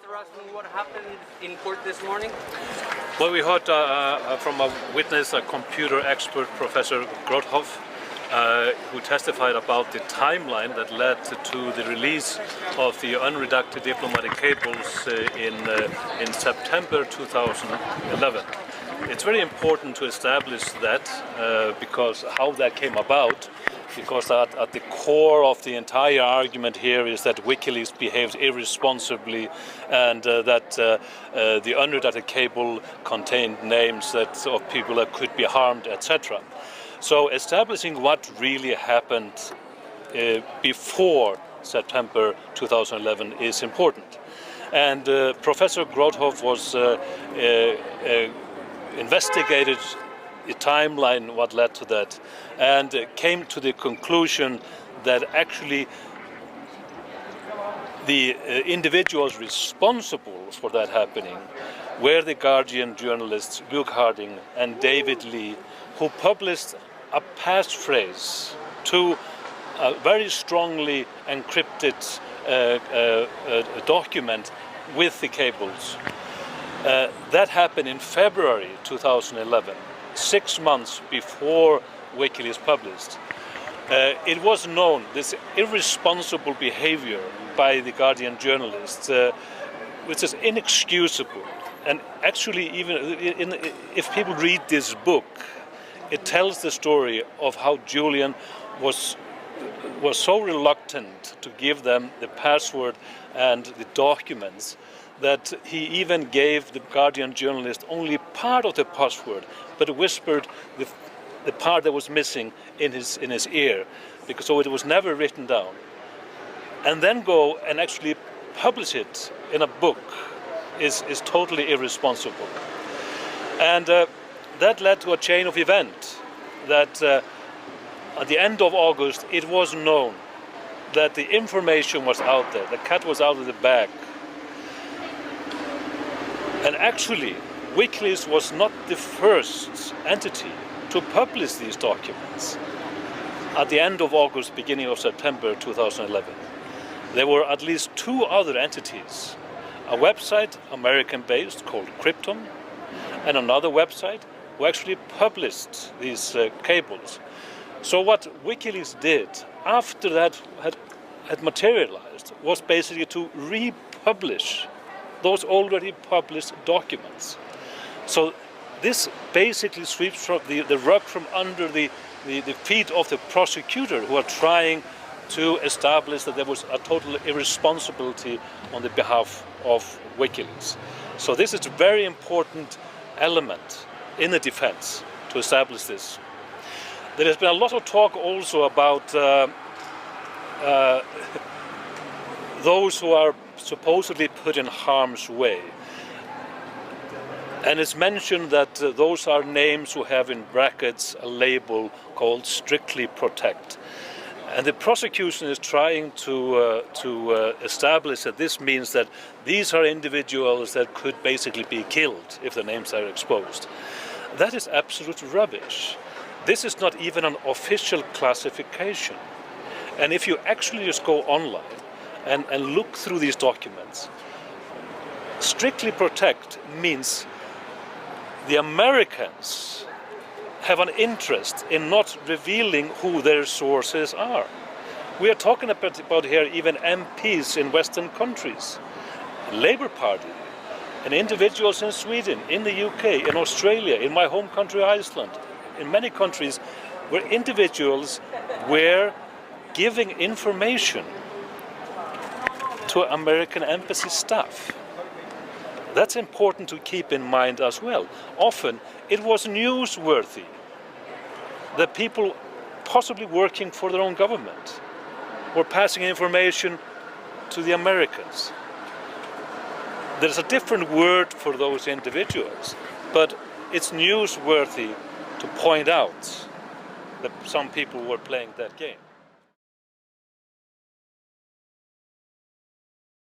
Hrafnsson, what happened in court this morning? Well, we heard from a witness, a computer expert, Professor Grothoff, who testified about the timeline that led to the release of the unredacted diplomatic cables in September 2011. It's very important to establish that because how that came about, because at the core of the entire argument here is that Wikileaks behaved irresponsibly and that the unredacted cable contained names of people that could be harmed, etc. So establishing what really happened before September 2011 is important. And Professor Grothoff was investigated the timeline, what led to that, and came to the conclusion that actually the individuals responsible for that happening were the Guardian journalists Luke Harding and David Lee, who published a passphrase to a very strongly encrypted document with the cables. That happened in February 2011, 6 months before Wikileaks published. It was known, this irresponsible behavior by the Guardian journalists, which is inexcusable. And actually, even if people read this book, it tells the story of how Julian was so reluctant to give them the password and the documents that he even gave the Guardian journalist only part of the password, but whispered the part that was missing in his ear, because so it was never written down. And then go and actually publish it in a book is totally irresponsible. And that led to a chain of events that at the end of August it was known that the information was out there, the cat was out of the bag. And actually, Wikileaks was not the first entity to publish these documents. At the end of August, beginning of September 2011, there were at least 2 other entities. A website, American-based, called Krypton, and another website who actually published these cables. So what Wikileaks did after that had materialized was basically to republish those already published documents. So this basically sweeps from the rug from under the feet of the prosecutor, who are trying to establish that there was a total irresponsibility on the behalf of Wikileaks. So this is a very important element in the defense to establish this. There has been a lot of talk also about those who are supposedly put in harm's way. And it's mentioned that those are names who have in brackets a label called strictly protect. And the prosecution is trying to establish that this means that these are individuals that could basically be killed if their names are exposed. That is absolute rubbish. This is not even an official classification. And if you actually just go online and look through these documents, strictly protect means the Americans have an interest in not revealing who their sources are. We are talking about here even MPs in Western countries, Labour Party, and individuals in Sweden, in the UK, in Australia, in my home country Iceland, in many countries where individuals were giving information to American embassy staff. That's important to keep in mind as well. Often it was newsworthy that people possibly working for their own government were passing information to the Americans. There's a different word for those individuals, but it's newsworthy to point out that some people were playing that game.